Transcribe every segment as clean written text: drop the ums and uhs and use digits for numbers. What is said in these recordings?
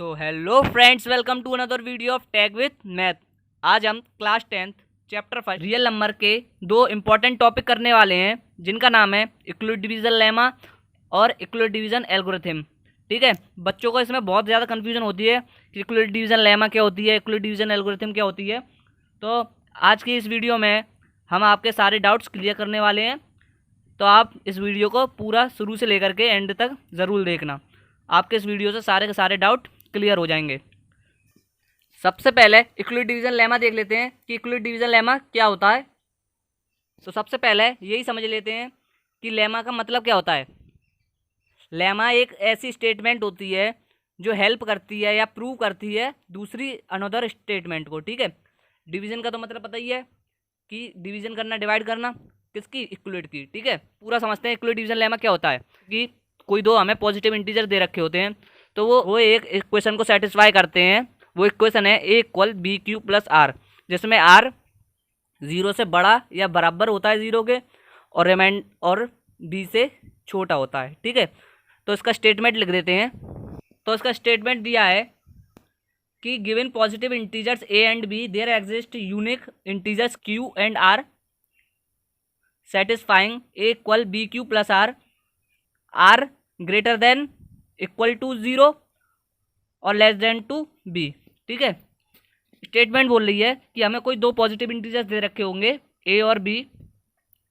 तो hello friends, welcome to another video of tag with math. आज हम class 10th chapter 5 real number के दो इम्पॉर्टेंट टॉपिक करने वाले हैं, जिनका नाम है इक्वलिट डिवीजन लेमा और इक्वलिट डिवीजन एल्गोरिथम। ठीक है, बच्चों को इसमें बहुत ज़्यादा कन्फ्यूजन होती है कि इक्वलिट डिवीजन लेमा क्या होती है, इक्वलिट डिवीजन एल्गोरिथम क्या होती है। तो आज की इस वीडियो में हम आपके सारे डाउट्स क्लियर करने वाले हैं। तो आप इस वीडियो को पूरा शुरू से लेकर के एंड तक ज़रूर देखना, आपके इस वीडियो से सारे के सारे डाउट क्लियर हो जाएंगे। सबसे पहले इक्वलिट डिवीजन लेमा देख लेते हैं कि इक्वलिट डिवीजन लेमा क्या होता है। तो सबसे पहले यही समझ लेते हैं कि लेमा का मतलब क्या होता है। लेमा एक ऐसी स्टेटमेंट होती है जो हेल्प करती है या प्रूव करती है दूसरी अनदर स्टेटमेंट को। ठीक है, डिवीजन का तो मतलब पता ही है कि डिवीजन करना, डिवाइड करना, किसकी, इक्वलिट की। ठीक है, पूरा समझते हैं इक्वलिट डिवीजन लेमा क्या होता है। कि कोई दो हमें पॉजिटिव इंटीजर दे रखे होते हैं, तो वो एक इक्वेशन को सेटिस्फाई करते हैं। वो इक्वेशन है A equal B Q plus R, जिसमें आर 0 से बड़ा या बराबर होता है 0 के, और बी से छोटा होता है। ठीक है, तो इसका स्टेटमेंट लिख देते हैं। तो इसका स्टेटमेंट दिया है कि given positive integers A and B, there exist unique integers Q and R satisfying A equal B Q plus R greater than equal to 0 और लेस देन टू बी। ठीक है, स्टेटमेंट बोल रही है कि हमें कोई दो पॉजिटिव इंटीजर्स दे रखे होंगे ए और बी,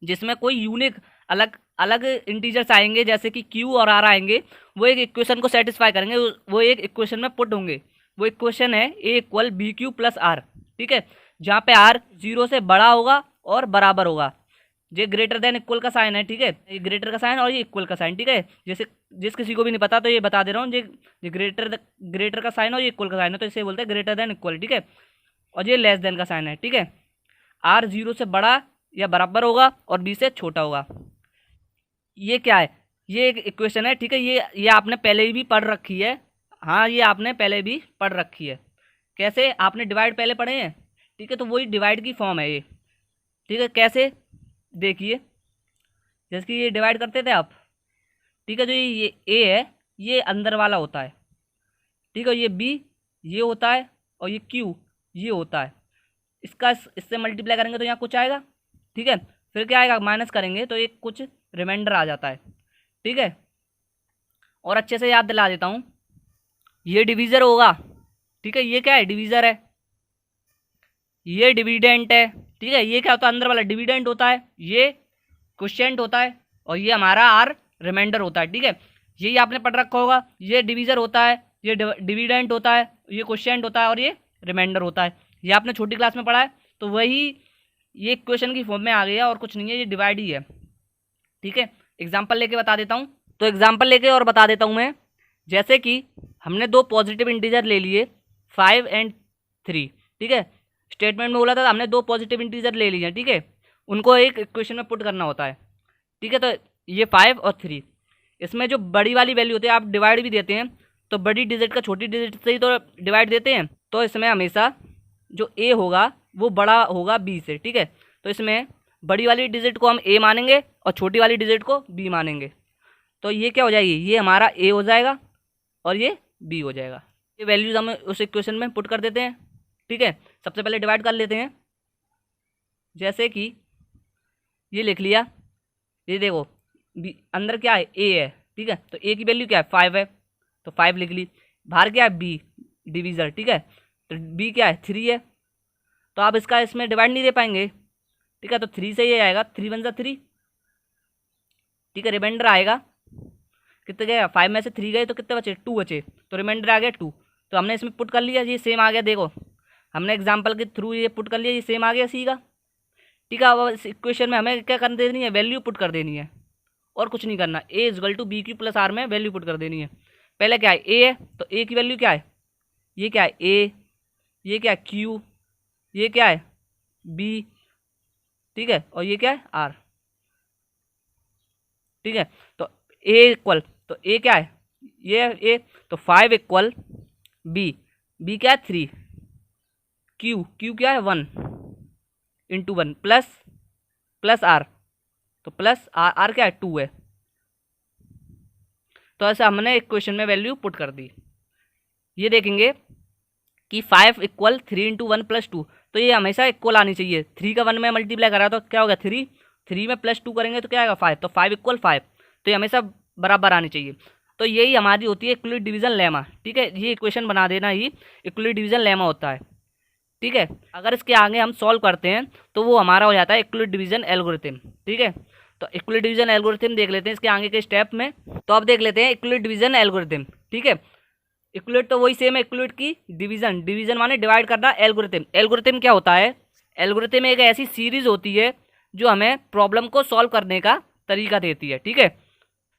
जिसमें कोई यूनिक अलग अलग इंटीजर्स आएंगे, जैसे कि क्यू और आर आएंगे। वो एक इक्वेशन को सेटिस्फाई करेंगे, वो एक इक्वेशन में पुट होंगे। वो इक्वेशन है A equal B Q plus R. ठीक है, जहाँ पे आर 0 से बड़ा होगा और बराबर होगा। ये ग्रेटर देन इक्वल का साइन है। ठीक है, ये ग्रेटर का साइन और ये इक्वल का साइन। ठीक है, जैसे जिस किसी को भी नहीं पता तो ये बता दे रहा हूँ, ये ग्रेटर का साइन और ये इक्वल का साइन है, तो इसे बोलते हैं ग्रेटर देन इक्वल। ठीक है, और ये लेस देन का साइन है। ठीक है, आर 0 से बड़ा या बराबर होगा और बी से छोटा होगा। ये क्या है, ये एक इक्वेशन है। ठीक है, ये आपने पहले भी पढ़ रखी है। हाँ, ये आपने पहले भी पढ़ रखी है। कैसे, आपने डिवाइड पहले पढ़े हैं। ठीक है, तो वही डिवाइड की फॉर्म है ये। ठीक है, कैसे देखिए, जैसे कि ये डिवाइड करते थे आप। ठीक है, जो ये ए है ये अंदर वाला होता है। ठीक है, ये बी ये होता है और ये क्यू ये होता है। इससे मल्टीप्लाई करेंगे तो यहाँ कुछ आएगा। ठीक है, फिर क्या आएगा, माइनस करेंगे तो एक कुछ रिमाइंडर आ जाता है। ठीक है, और अच्छे से याद दिला देता हूँ, ये डिवीज़र होगा। ठीक है, ये क्या है, डिवीज़र है। ये डिविडेंट है। ठीक है, ये क्या होता है, अंदर वाला डिविडेंट होता है, ये क्वोशिएंट होता है, और ये हमारा आर रिमाइंडर होता है। ठीक है, यही आपने पढ़ रखा होगा। ये डिवीज़र होता है, ये डिविडेंट होता है, ये क्वोशिएंट होता है और ये रिमाइंडर होता है। ये आपने छोटी क्लास में पढ़ा है। तो वही ये इक्वेशन की फॉर्म में आ गया और कुछ नहीं है, ये डिवाइड ही है। ठीक है, एग्जाम्पल लेके बता देता हूँ। तो एग्जाम्पल लेके और बता देता हूँ मैं। जैसे कि हमने दो पॉजिटिव इंटीजर ले लिए 5 और 3। ठीक है, स्टेटमेंट में बोला था हमने दो पॉजिटिव इंटीजर ले लिए। ठीक है, उनको एक इक्वेशन में पुट करना होता है। ठीक है, तो ये 5 और 3, इसमें जो बड़ी वाली वैल्यू होती है, आप डिवाइड भी देते हैं तो बड़ी डिजिट का छोटी डिजिट से ही तो डिवाइड देते हैं। तो इसमें हमेशा जो ए होगा वो बड़ा होगा बी से। ठीक है, तो इसमें बड़ी वाली डिजिट को हम ए मानेंगे और छोटी वाली डिजिट को बी मानेंगे। तो ये क्या हो जाएगी, ये हमारा ए हो जाएगा और ये बी हो जाएगा। ये वैल्यूज हम उस इक्वेशन में पुट कर देते हैं। ठीक है, सबसे पहले डिवाइड कर लेते हैं। जैसे कि ये लिख लिया, ये देखो अंदर क्या है, ए है। ठीक है, तो ए की वैल्यू क्या है, 5 है, तो 5 लिख ली। बाहर क्या है, बी डिवीज़र। ठीक है, तो बी क्या है, 3 है। तो आप इसका इसमें डिवाइड नहीं दे पाएंगे। ठीक है, तो 3 से ये आएगा, 3 × 3। ठीक है, रिमाइंडर आएगा, कितने गए, 5 में से 3 गए तो कितने बचे, 2 बचे, तो रिमाइंडर आ गया 2। तो हमने इसमें पुट कर लिया, ये सेम आ गया। देखो, हमने एग्जाम्पल के थ्रू ये पुट कर लिया, ये सेम आ गया सी का। ठीक है, अब इस इक्वेशन में हमें क्या कर देनी है, वैल्यू पुट कर देनी है और कुछ नहीं करना। A equal to B Q plus R में वैल्यू पुट कर देनी है। पहले क्या है, ए है, तो ए की वैल्यू क्या है, ये क्या है ए, ये क्या है क्यू, ये क्या है बी। ठीक है, और ये क्या है आर। ठीक है, तो ए इक्वल, तो ए क्या है, ये ए, तो 5 इक्वल बी, बी क्या है 3, क्यू क्या है 1 × 1 प्लस आर, तो प्लस आर क्या है 2 है। तो ऐसे हमने इक्वेशन में वैल्यू पुट कर दी। ये देखेंगे कि 5 इक्वल 3 इंटू 1 प्लस 2, तो ये हमेशा इक्वल आनी चाहिए। 3 का 1 में मल्टीप्लाई करा तो क्या होगा 3, 3 में प्लस 2 करेंगे तो क्या आएगा 5, तो 5 इक्वल 5, तो ये हमेशा बराबर आनी चाहिए। तो यही हमारी होती है इक्वलिटी डिवीजन लेमा। ठीक है, ये इक्वेशन बना देना ही इक्वलिटी डिवीजन लेमा होता है। ठीक है, अगर इसके आगे हम सॉल्व करते हैं तो वो हमारा हो जाता है इक्वलिटी डिवीजन एल्गोरिथम। ठीक है, तो इक्वलिटी डिवीजन एल्गोरिथम देख लेते हैं इसके आगे के स्टेप में। तो अब देख लेते हैं इक्वलिटी डिवीजन एल्गोरिथम। ठीक है, इक्वलिट तो वही सेम है, इक्वलिट की डिवीजन, डिवीजन माने डिवाइड करना। एल्गोरिथम, एल्गोरिथम क्या होता है? एल्गोरिथम एक ऐसी सीरीज होती है जो हमें प्रॉब्लम को सॉल्व करने का तरीका देती है। ठीक है,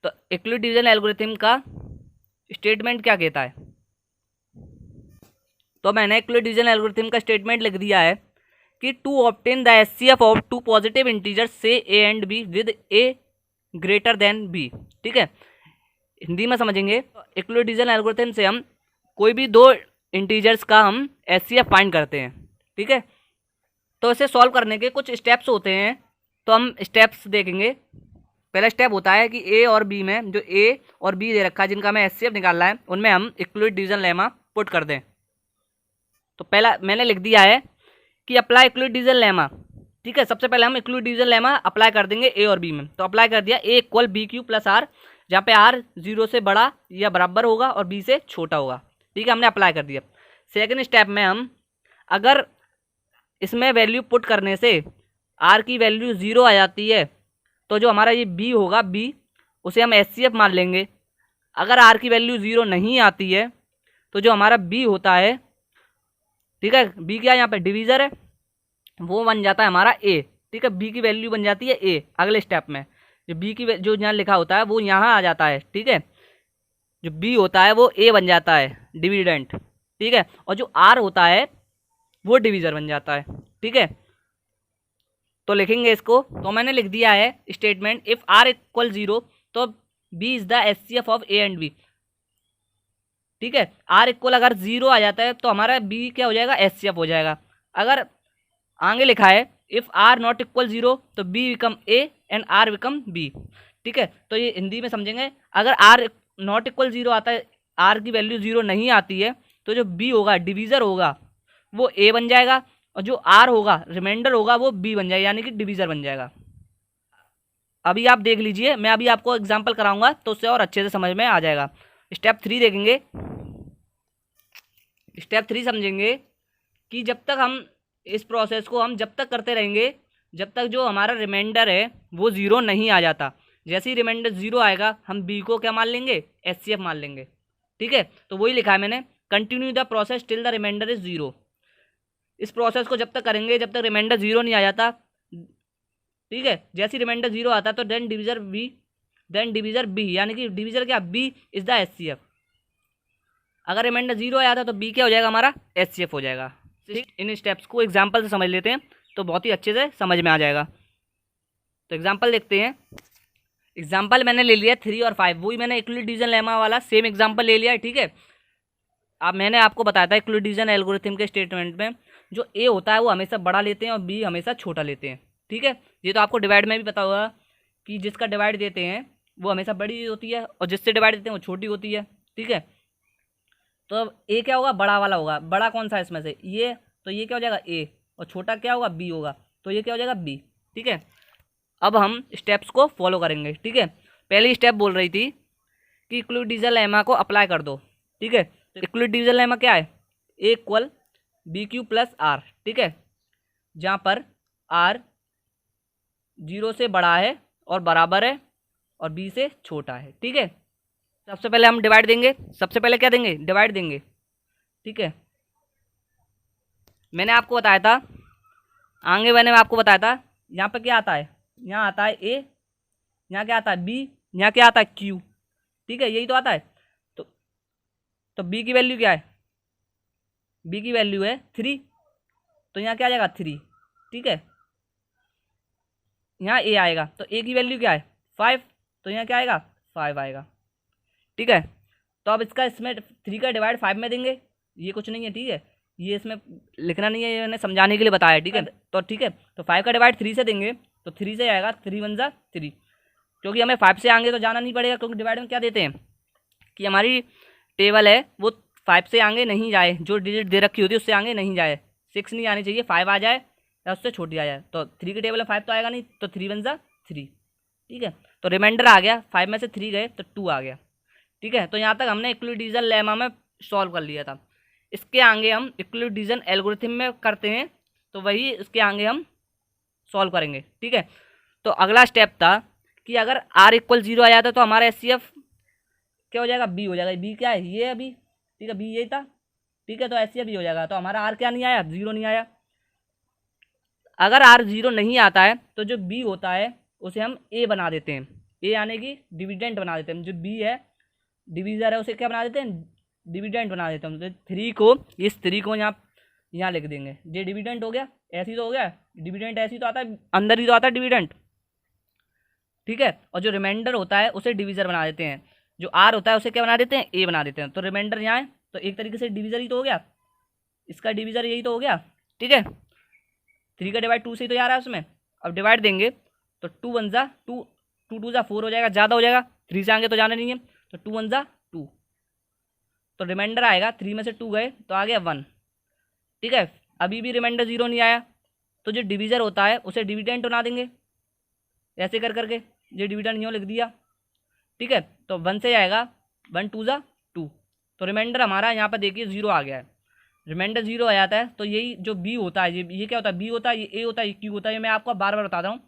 तो इक्वलिट डिवीजन एल्गोरिथम का स्टेटमेंट क्या कहता है? तो मैंने इक्वलिट डिवीजन एल्गोरिथम का स्टेटमेंट लिख दिया है कि to obtain the HCF of two positive integers से A and B with A greater than B. ठीक है, हिंदी में समझेंगे। इक्वलिट डिवीजन एल्गोरिथम से हम कोई भी दो इंटीजर्स का हम एचसीएफ फाइंड करते हैं। ठीक है, तो इसे सॉल्व करने के कुछ स्टेप्स होते हैं, तो हम स्टेप्स देखेंगे। पहला स्टेप होता है कि ए और बी में, जो ए और बी दे रखा है जिनका हमें एचसीएफ निकालना है, उनमें हम इक्वलिट डिवीजन लेमा पुट कर दें। तो पहला मैंने लिख दिया है कि अप्लाई इक्वलिट डिवीजन लेमा। ठीक है, सबसे पहले हम इक्वलिट डिवीजन लेमा अप्लाई कर देंगे ए और बी में। तो अप्लाई कर दिया, A equal B Q plus R, जहाँ पे आर 0 से बड़ा या बराबर होगा और बी से छोटा होगा। ठीक है, हमने अप्लाई कर दिया। सेकंड स्टेप में हम अगर इसमें वैल्यू पुट करने से आर की वैल्यू 0 आ जाती है तो जो हमारा ये बी होगा, बी उसे हम एचसीएफ मान लेंगे। अगर आर की वैल्यू 0 नहीं आती है तो जो हमारा बी होता है, ठीक है, बी क्या है यहाँ पे डिवीज़र है, वो बन जाता है हमारा ए। ठीक है, बी की वैल्यू बन जाती है ए। अगले स्टेप में जो बी की जो यहाँ लिखा होता है वो यहाँ आ जाता है। ठीक है, जो बी होता है वो ए बन जाता है डिविडेंट। ठीक है, और जो आर होता है वो डिवीज़र बन जाता है। ठीक है, तो लिखेंगे इसको। तो मैंने लिख दिया है स्टेटमेंट, इफ़ आर इक्वल 0 तो B is the HCF of A and B. ठीक है, आर इक्वल अगर 0 आ जाता है तो हमारा बी क्या हो जाएगा, एचसीएफ हो जाएगा। अगर आगे लिखा है इफ़ आर नॉट इक्वल 0 तो B become A and R become B. ठीक है, तो ये हिंदी में समझेंगे। अगर आर नॉट इक्वल 0 आता है, आर की वैल्यू 0 नहीं आती है, तो जो बी होगा डिवीज़र होगा वो ए बन जाएगा, और जो आर होगा रिमाइंडर होगा वो बी बन जाएगा, यानी कि डिवीज़र बन जाएगा। अभी आप देख लीजिए, मैं अभी आपको एग्जांपल कराऊंगा तो उससे और अच्छे से समझ में आ जाएगा। स्टेप 3 देखेंगे। स्टेप 3 समझेंगे कि जब तक हम इस प्रोसेस को हम जब तक करते रहेंगे जब तक जो हमारा रिमाइंडर है वो 0 नहीं आ जाता। जैसे ही रिमाइंडर 0 आएगा हम बी को क्या मान लेंगे, एचसीएफ मान लेंगे। ठीक है, तो वही लिखा है मैंने, continue the process till the remainder is 0। इस प्रोसेस को जब तक करेंगे जब तक रिमाइंडर 0 नहीं आ जाता। ठीक है, जैसे ही रिमाइंडर 0 आता तो देन डिवीज़र बी, यानी कि डिवीज़र क्या, बी इज द एचसीएफ। अगर रिमाइंडर 0 आया था तो बी क्या हो जाएगा, हमारा एचसीएफ हो जाएगा। ठीक, इन स्टेप्स को एग्जाम्पल से समझ लेते हैं तो बहुत ही अच्छे से समझ में आ जाएगा। तो एग्जाम्पल देखते हैं। एग्जाम्पल मैंने ले लिया 3 और 5, वही मैंने इक्वलिट डिवीजन लेमा वाला सेम एग्जाम्पल ले लिया है। ठीक है, अब मैंने आपको बताया था इक्वलिट डिवीजन एल्गोरिथम के स्टेटमेंट में जो ए होता है वो हमेशा बड़ा लेते हैं और बी हमेशा छोटा लेते हैं। ठीक है, ये तो आपको डिवाइड में भी पता होगा कि जिसका डिवाइड देते हैं वो हमेशा बड़ी होती है और जिससे डिवाइड देते हैं वो छोटी होती है। ठीक है, तो अब ए क्या होगा, बड़ा वाला होगा। बड़ा कौन सा है इसमें से, ये, तो ये क्या हो जाएगा ए, और छोटा क्या होगा, बी होगा, तो ये क्या हो जाएगा बी। ठीक है, अब हम स्टेप्स को फॉलो करेंगे। ठीक है, पहली स्टेप बोल रही थी कि इक्वलिट डिवीजन लेमा को अप्लाई कर दो। ठीक है, तो इक्वलिट डिवीजन लेमा क्या है, A equal B Q plus R. ठीक है, जहाँ पर आर 0 से बड़ा है और बराबर है और बी से छोटा है। ठीक है, सबसे पहले हम डिवाइड देंगे। सबसे पहले क्या देंगे, डिवाइड देंगे। ठीक है, मैंने आपको बताया था आगे, मैंने आपको बताया था यहाँ पर क्या आता है, यहाँ आता है ए, यहाँ क्या आता है बी, यहाँ क्या आता है क्यू। ठीक है, यही तो आता है। तो बी की वैल्यू क्या है, बी की वैल्यू है 3, तो यहाँ क्या आ जाएगा 3। ठीक है, यहाँ ए आएगा, तो ए की वैल्यू क्या है 5, तो यहाँ क्या आएगा 5 आएगा। ठीक है, तो अब इसमें 3 का डिवाइड 5 में देंगे, ये कुछ नहीं है। ठीक है, ये इसमें लिखना नहीं है, ये मैंने समझाने के लिए बताया। ठीक है, तो ठीक है, तो 5 का डिवाइड 3 से देंगे तो 3 से आएगा 3 1 जा 3, क्योंकि हमें 5 से आगे तो जाना नहीं पड़ेगा, क्योंकि डिवाइड में क्या देते हैं कि हमारी टेबल है वो 5 से आगे नहीं जाए, जो डिजिट दे रखी होती है उससे आगे नहीं जाए, 6 नहीं आनी चाहिए, 5 आ जाए या उससे छोटी आ जाए। तो 3 की टेबल में 5 तो आएगा नहीं, तो 3 वन ज़ा 3, ठीक है। तो रिमाइंडर आ गया, 5 में से 3 गए तो 2 आ गया, ठीक है। तो यहाँ तक हमने इक्वलिटी डिवीजन लेमा में सॉल्व कर लिया था। इसके आगे हम इक्वलिटी डिवीजन एल्गोरिथम में करते हैं, तो वही इसके आगे हम सॉल्व करेंगे, ठीक है। तो अगला स्टेप था कि अगर r इक्वल 0 आ जाता तो हमारा HCF क्या हो जाएगा, b हो जाएगा। b क्या है, ये अभी, ठीक है, b यही था, ठीक है। तो HCF भी हो जाएगा। तो हमारा r क्या नहीं आया, 0 नहीं आया। अगर r 0 नहीं आता है तो जो b होता है उसे हम a बना देते हैं, a आने की डिविडेंट बना देते हैं। जो b है डिवीज़र है उसे क्या बना देते हैं, डिविडेंट बना देते हैं। तो 3 को, इस 3 को यहाँ लिख देंगे, ये डिविडेंट हो गया, ऐसी तो हो गया डिविडेंट, ऐसी तो आता है, अंदर ही तो आता है डिविडेंट, ठीक है। और जो रिमाइंडर होता है उसे डिवीज़र बना देते हैं, जो आर होता है उसे क्या बना देते हैं, ए बना देते हैं। तो रिमाइंडर यहाँ है तो एक तरीके से डिवीज़र ही तो हो गया, इसका डिवीज़र यही तो हो गया, ठीक है। 3 का डिवाइड 2 से ही तो जा रहा है उसमें। अब डिवाइड देंगे तो 2 वन ज़ा 2, 2 टू ज़ा 4 हो जाएगा, ज़्यादा हो जाएगा, 3 से आगे तो जाना नहीं है, तो 2 वन ज़ा 2। तो रिमाइंडर आएगा, 3 में से 2 गए तो आ गया 1, ठीक है। अभी भी रिमाइंडर 0 नहीं आया, तो जो डिवीज़र होता है उसे डिविडेंट बना देंगे, ऐसे कर करके ये डिविडेंट यूँ लिख दिया, ठीक है। तो 1 से आएगा, 1 टू ज़ा 2। तो रिमाइंडर हमारा यहाँ पर देखिए 0 आ गया है। रिमाइंडर 0 आ जाता है तो यही जो b होता है, ये क्या होता है, b होता है, ये a होता है, ये q होता है। ये मैं आपको बार बार बता रहा हूँ,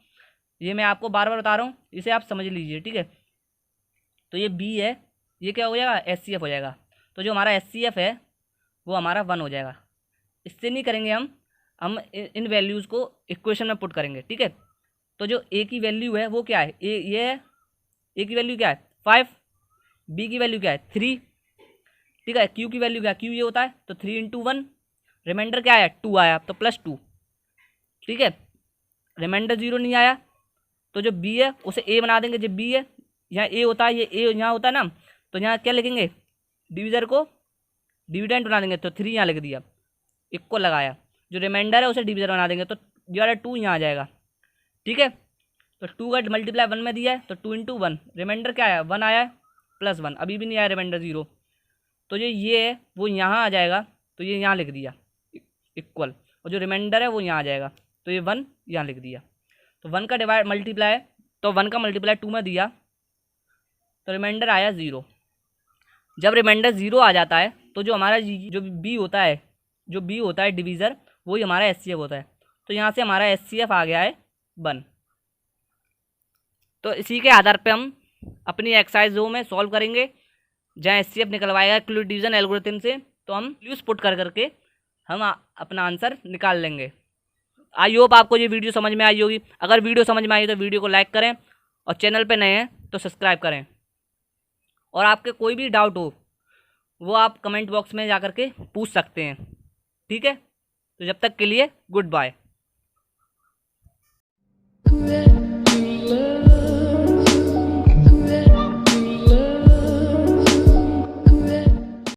ये मैं आपको बार बार बता रहा हूँ, इसे आप समझ लीजिए, ठीक है। तो ये b है, ये क्या हो जाएगा, HCF हो जाएगा। तो जो हमारा HCF है वो हमारा 1 हो जाएगा। इससे नहीं करेंगे हम इन वैल्यूज़ को इक्वेशन में पुट करेंगे, ठीक है। तो जो a की वैल्यू है वो क्या है, ये है, a की वैल्यू क्या है 5, b की वैल्यू क्या है 3, ठीक है। q की वैल्यू क्या है, q ये होता है, तो 3 इंटू 1, रिमाइंडर क्या आया 2 आया, तो +2, ठीक है। रिमाइंडर 0 नहीं आया तो जो b है उसे a बना देंगे। जो b है यहाँ a होता है, ये a यहाँ होता है ना, तो यहाँ क्या लिखेंगे, डिवीज़र को डिविडेंट बना देंगे, तो 3 यहाँ लिख दिया, इक्वल लगाया। जो रिमाइंडर है उसे डिवीज़र बना देंगे, तो डिवाइडेड 2 यहाँ आ जाएगा, ठीक है। तो 2 का मल्टीप्लाई 1 में दिया है, तो 2 इंटू 1, रिमाइंडर क्या आया 1 आया, +1, अभी भी नहीं आया रिमाइंडर 0। तो जो ये है वो यहाँ आ जाएगा, तो ये यहाँ लिख दिया इक्वल, और जो रिमाइंडर है वो यहाँ आ जाएगा, तो ये 1 यहाँ लिख दिया। तो 1 का डिवाइड मल्टीप्लाई, तो 1 का मल्टीप्लाई 2 में दिया, तो रिमाइंडर आया 0। जब रिमाइंडर 0 आ जाता है तो जो हमारा जो b होता है, जो b होता है डिवीज़र, वही हमारा HCF होता है। तो यहाँ से हमारा HCF आ गया है 1। तो इसी के आधार पे हम अपनी एक्सरसाइज में सॉल्व करेंगे, जहाँ HCF निकलवाएगा इक्वलिटी डिवीजन एल्गोरिथम से, तो हम वैल्यूज पुट कर करके हम अपना आंसर निकाल लेंगे। आई होप आपको ये वीडियो समझ में आई होगी। अगर वीडियो समझ में आई तो वीडियो को लाइक करें, और चैनल पे नए हैं तो सब्सक्राइब करें। और आपके कोई भी डाउट हो वो आप कमेंट बॉक्स में जा कर के पूछ सकते हैं, ठीक है। तो जब तक के लिए गुड बाय।